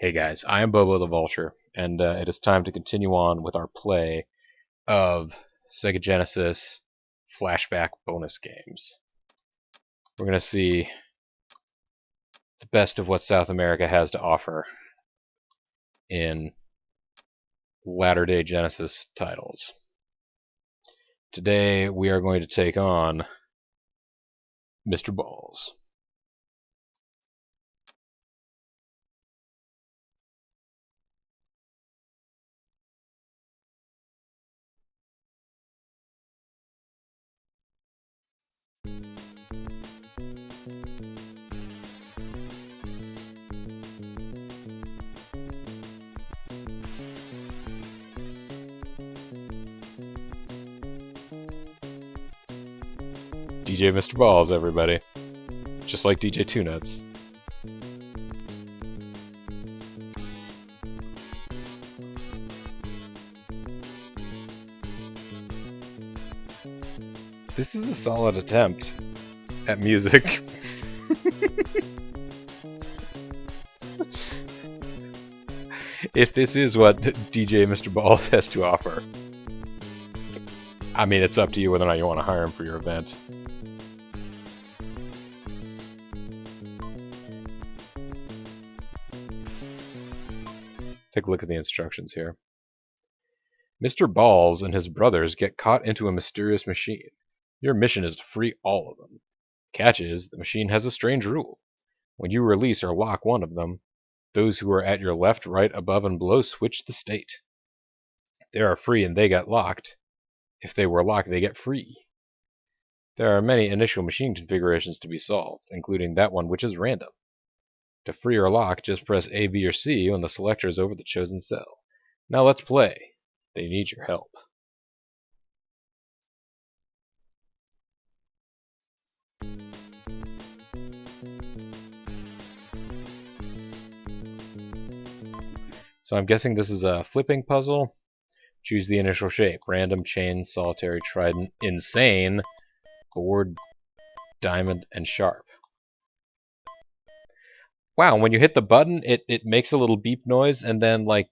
Hey guys, I am BoboTheVulture, and it is time to continue on with our play of Sega Genesis Flashback bonus games. We're going to see the best of what South America has to offer in latter-day Genesis titles. Today we are going to take on Mr. Balls. DJ Mr. Balls, everybody. Just like DJ Two Nuts. This is a solid attempt at music. If this is what DJ Mr. Balls has to offer. I mean, it's up to you whether or not you want to hire him for your event. Take a look at the instructions here. Mr. Balls and his brothers get caught into a mysterious machine. Your mission is to free all of them. Catch is, the machine has a strange rule. When you release or lock one of them, those who are at your left, right, above, and below switch the state. They are free and they get locked. If they were locked, they get free. There are many initial machine configurations to be solved, including that one which is random. To free or lock, just press A, B, or C when the selector is over the chosen cell. Now let's play. They need your help. So I'm guessing this is a flipping puzzle. Choose the initial shape. Random, chain, solitary, trident, insane, board, diamond, and sharp. Wow, when you hit the button, it makes a little beep noise, and then like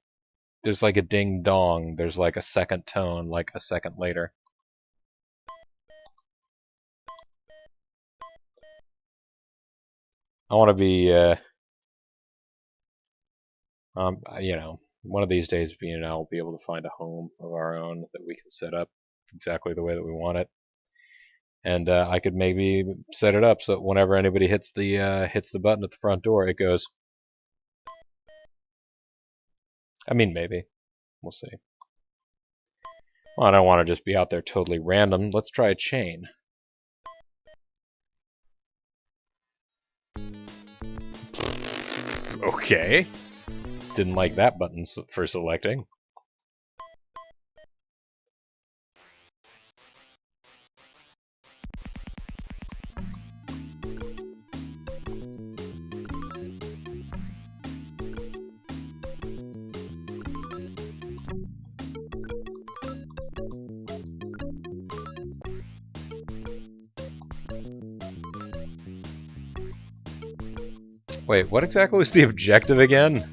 there's like a ding dong. There's like a second tone, like a second later. I want to be, you know, one of these days, I'll be able to find a home of our own that we can set up exactly the way that we want it. And I could maybe set it up so that whenever anybody hits the button at the front door, it goes. I mean, maybe. We'll see. Well, I don't want to just be out there totally random. Let's try a chain. Okay. Didn't like that button for selecting. Wait, what exactly was the objective again?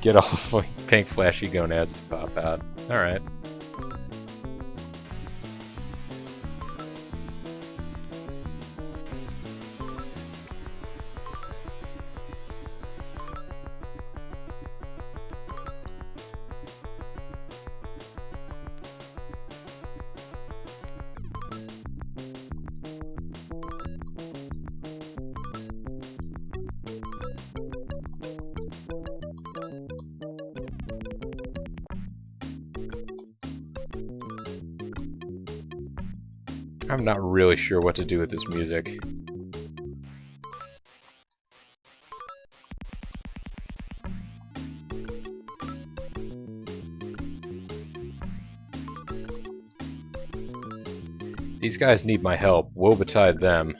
Get all the pink flashy gonads to pop out. Alright. I'm not really sure what to do with this music. These guys need my help. Woe betide them.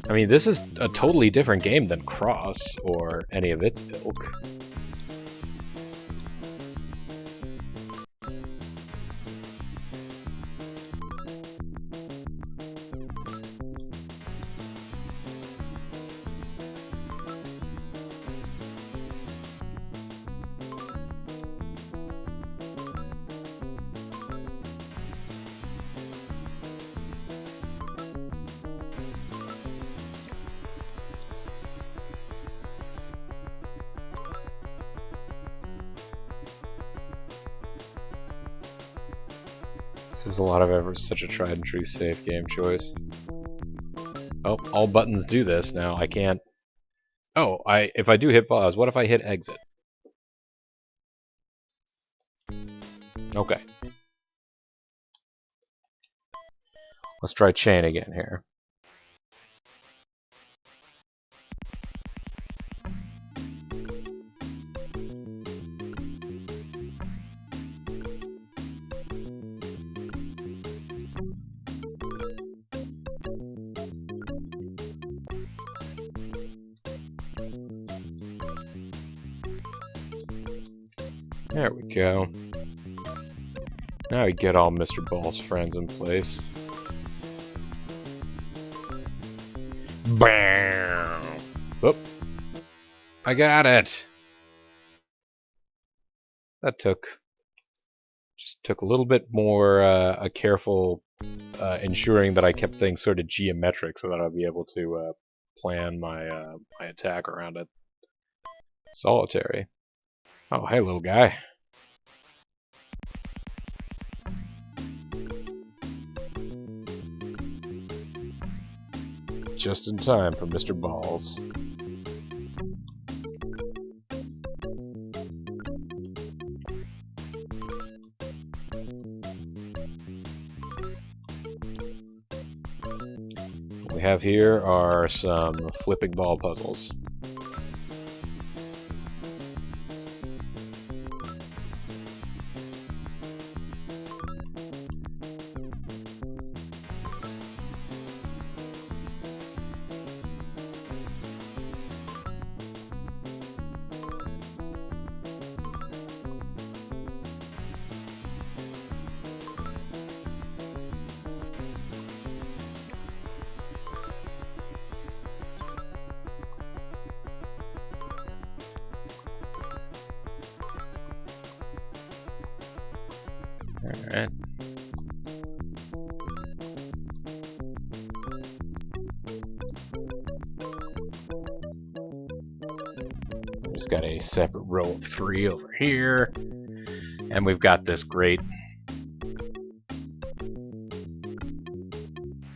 I mean, this is a totally different game than Cross or any of its ilk. This is a lot of effort, such a tried and true safe game choice. Oh, all buttons do this now. I can't. Oh, if I do hit pause, what if I hit exit? Okay. Let's try chain again here. There we go. Now we get all Mr. Ball's friends in place. Bam! Oop. I got it! That just took a little bit more a careful ensuring that I kept things sort of geometric so that I'll be able to plan my my attack around it. Solitary. Oh, hey, little guy. Just in time for Mr. Balls. What we have here are some flipping ball puzzles. Alright. Just got a separate row of 3 over here. And we've got this great...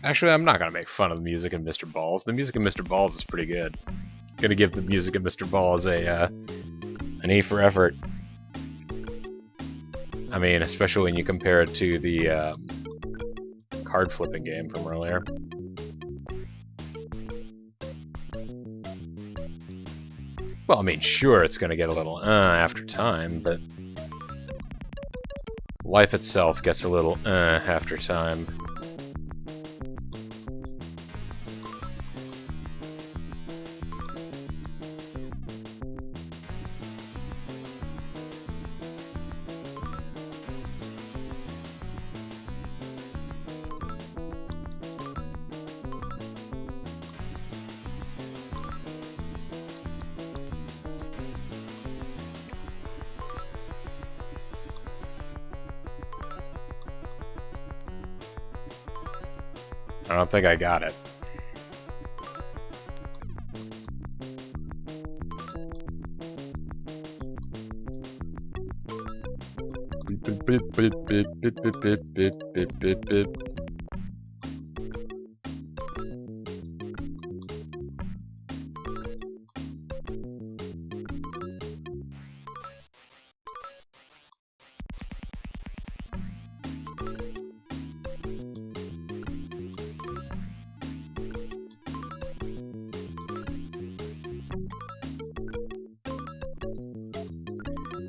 Actually, I'm not going to make fun of the music in Mr. Balls. The music in Mr. Balls is pretty good. Gonna give the music in Mr. Balls an E for effort. I mean, especially when you compare it to the card flipping game from earlier. Well, I mean, sure, it's going to get a little after time, but life itself gets a little after time. I don't think I got it.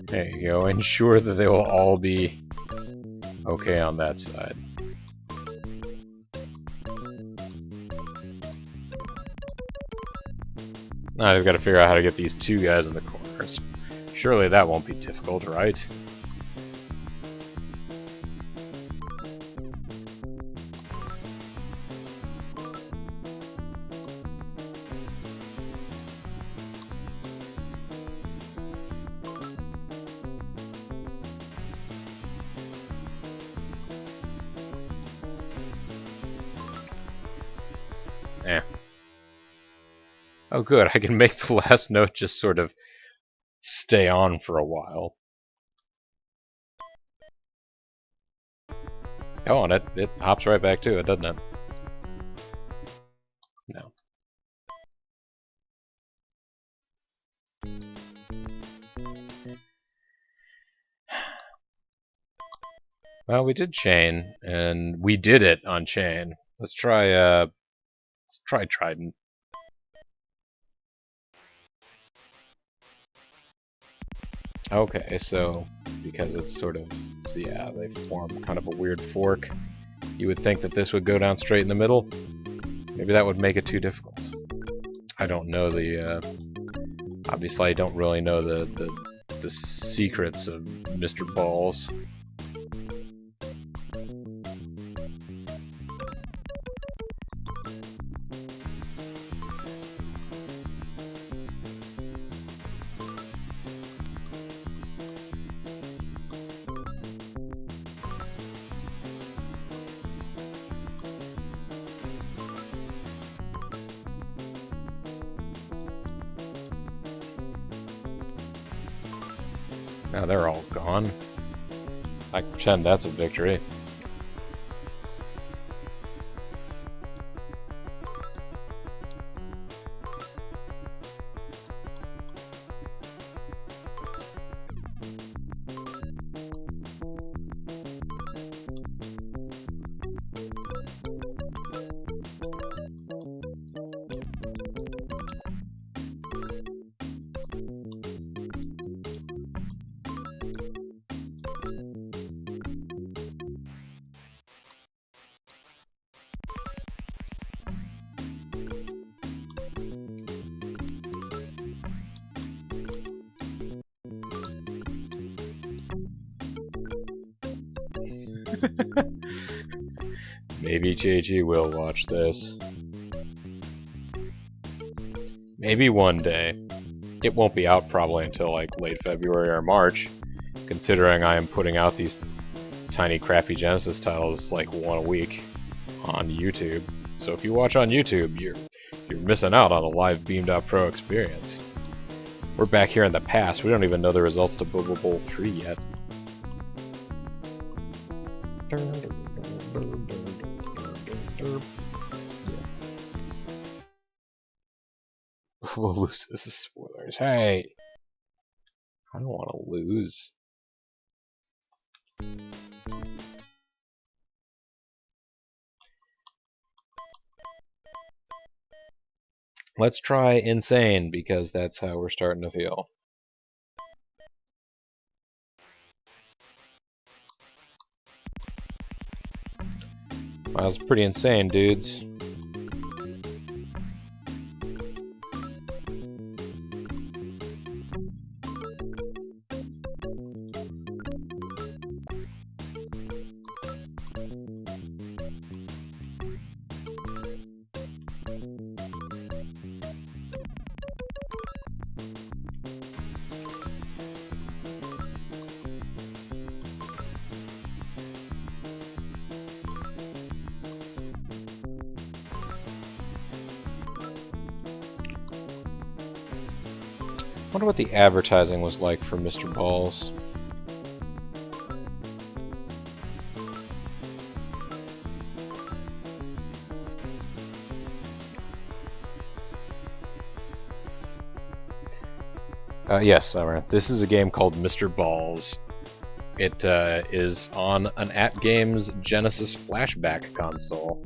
There you go. Ensure that they will all be okay on that side. Now I just gotta figure out how to get these two guys in the corners. Surely that won't be difficult, right? Eh. Oh good, I can make the last note just sort of stay on for a while. Oh, and it hops right back to it, doesn't it? No. Well, we did chain, and we did it on chain. Let's try Trident. Okay, so because it's sort of, yeah, they form kind of a weird fork. You would think that this would go down straight in the middle. Maybe that would make it too difficult. I don't know the, obviously I don't really know the secrets of Mr. Balls. Now they're all gone. I can pretend that's a victory. Maybe JG will watch this. Maybe one day. It won't be out probably until like late February or March, considering I am putting out these tiny crappy Genesis titles like one a week on YouTube. So if you watch on YouTube, you're missing out on a live Beam.Pro experience. We're back here in the past. We don't even know the results to Bobo Bowl 3 yet. We'll lose this is spoilers. Hey! I don't want to lose. Let's try insane, because that's how we're starting to feel. Wow, that's pretty insane, dudes. I wonder what the advertising was like for Mr. Balls. Yes, Summer. This is a game called Mr. Balls. It is on an At-Games Genesis Flashback console.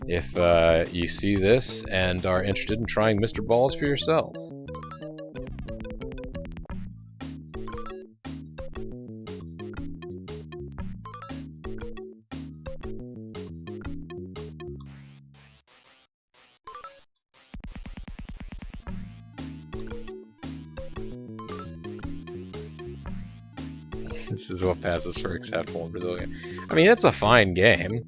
If you see this and are interested in trying Mr. Balls for yourself. This is what passes for acceptable in Brazilian. I mean, it's a fine game.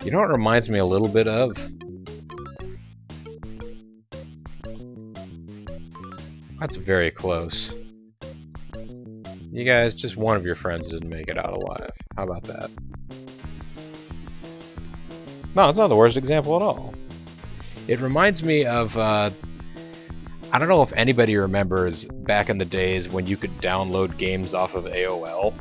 You know what it reminds me a little bit of? That's very close. You guys, just one of your friends didn't make it out alive. How about that? No, it's not the worst example at all. It reminds me of, I don't know if anybody remembers back in the days when you could download games off of AOL.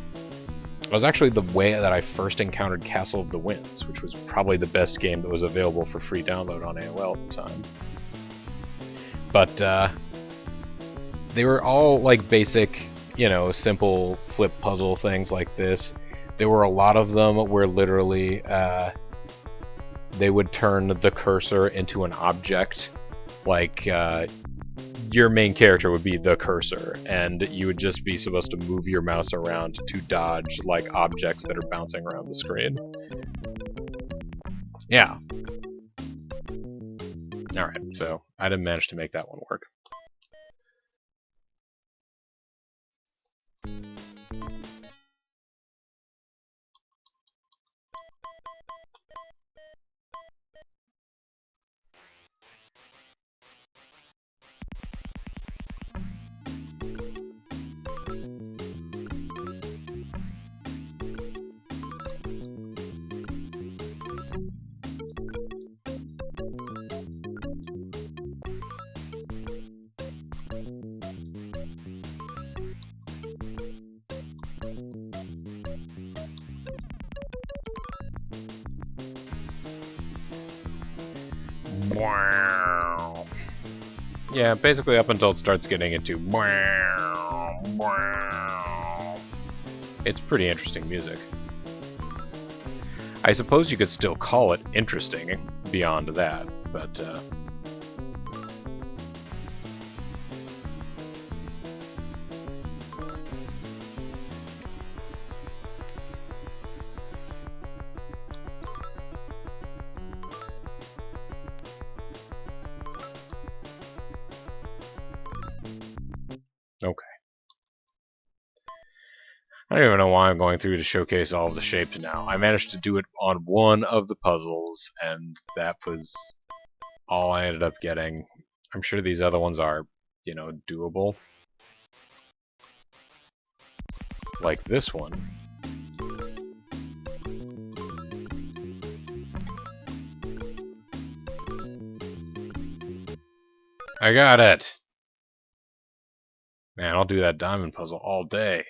It was actually the way that I first encountered Castle of the Winds, which was probably the best game that was available for free download on AOL at the time. But, they were all, like, basic, you know, simple flip puzzle things like this. There were a lot of them where literally, they would turn the cursor into an object. Like, your main character would be the cursor, and you would just be supposed to move your mouse around to dodge, like, objects that are bouncing around the screen. Yeah. Alright, so I didn't manage to make that one work. Yeah, basically up until it starts getting into it's pretty interesting music. I suppose you could still call it interesting beyond that, but okay. I don't even know why I'm going through to showcase all of the shapes now. I managed to do it on one of the puzzles, and that was all I ended up getting. I'm sure these other ones are, you know, doable. Like this one. I got it! Man, I'll do that diamond puzzle all day.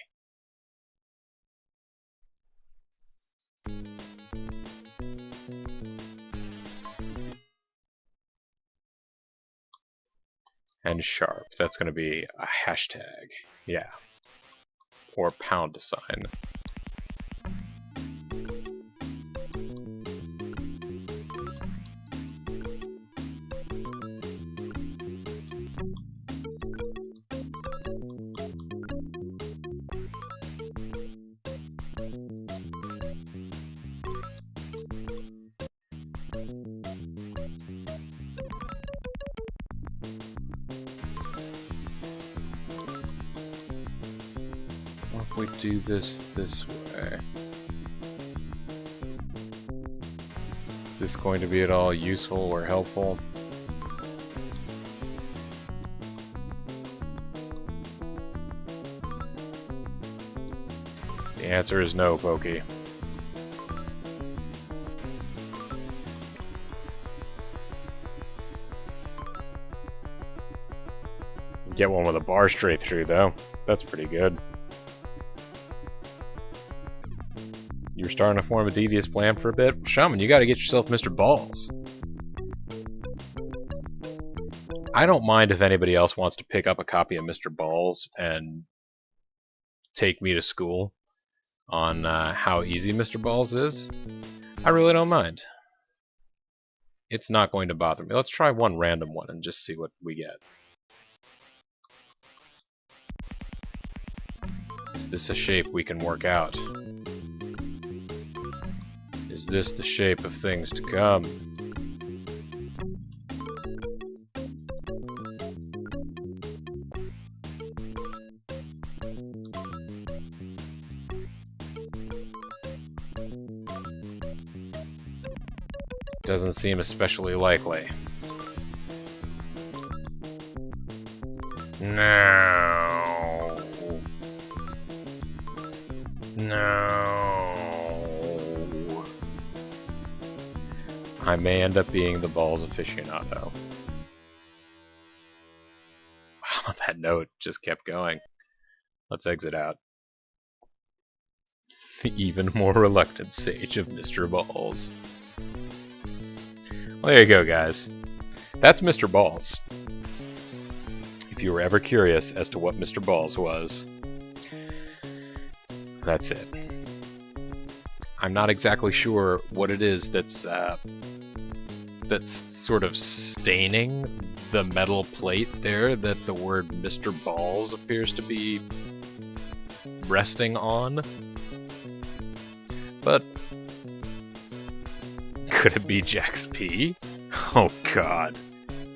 And sharp. That's going to be a hashtag. Yeah. Or pound sign. What if we do this way? Is this going to be at all useful or helpful? The answer is no, Pokey. Get one with a bar straight through, though. That's pretty good. You're starting to form a devious plan for a bit? Shaman, you gotta get yourself Mr. Balls. I don't mind if anybody else wants to pick up a copy of Mr. Balls and take me to school on how easy Mr. Balls is. I really don't mind. It's not going to bother me. Let's try one random one and just see what we get. Is this a shape we can work out? Is this the shape of things to come? Doesn't seem especially likely. No. No. I may end up being the balls aficionado. Wow, that note just kept going. Let's exit out. The even more reluctant sage of Mr. Balls. Well, there you go, guys. That's Mr. Balls. If you were ever curious as to what Mr. Balls was, that's it. I'm not exactly sure what it is that's sort of staining the metal plate there that the word Mr. Balls appears to be resting on. But could it be Jack's P? Oh god.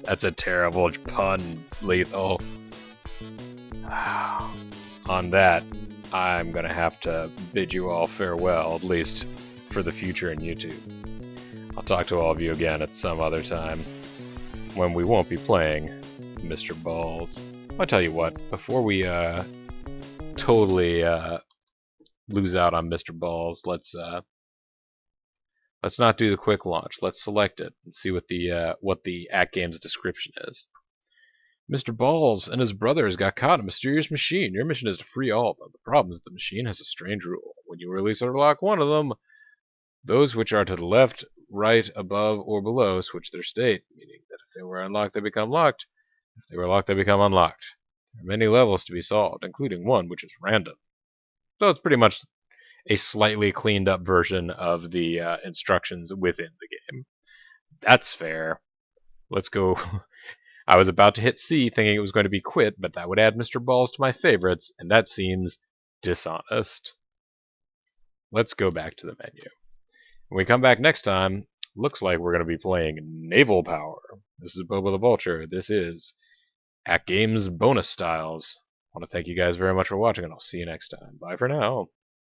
That's a terrible pun, Lethal. On that, I'm gonna have to bid you all farewell, at least for the future in YouTube. I'll talk to all of you again at some other time, when we won't be playing Mr. Balls. I'll tell you what, before we totally lose out on Mr. Balls, let's not do the quick launch. Let's select it and see what the at-game's description is. Mr. Balls and his brothers got caught in a mysterious machine. Your mission is to free all of them. The problem is that the machine has a strange rule. When you release or lock one of them, those which are to the left, right, above, or below switch their state, meaning that if they were unlocked, they become locked. If they were locked, they become unlocked. There are many levels to be solved, including one which is random. So it's pretty much a slightly cleaned up version of the instructions within the game. That's fair. Let's go. I was about to hit C thinking it was going to be quit, but that would add Mr. Balls to my favorites, and that seems dishonest. Let's go back to the menu. When we come back next time, looks like we're going to be playing Naval Power. This is BoboTheVulture. This is At Games Bonus Styles. I want to thank you guys very much for watching, and I'll see you next time. Bye for now.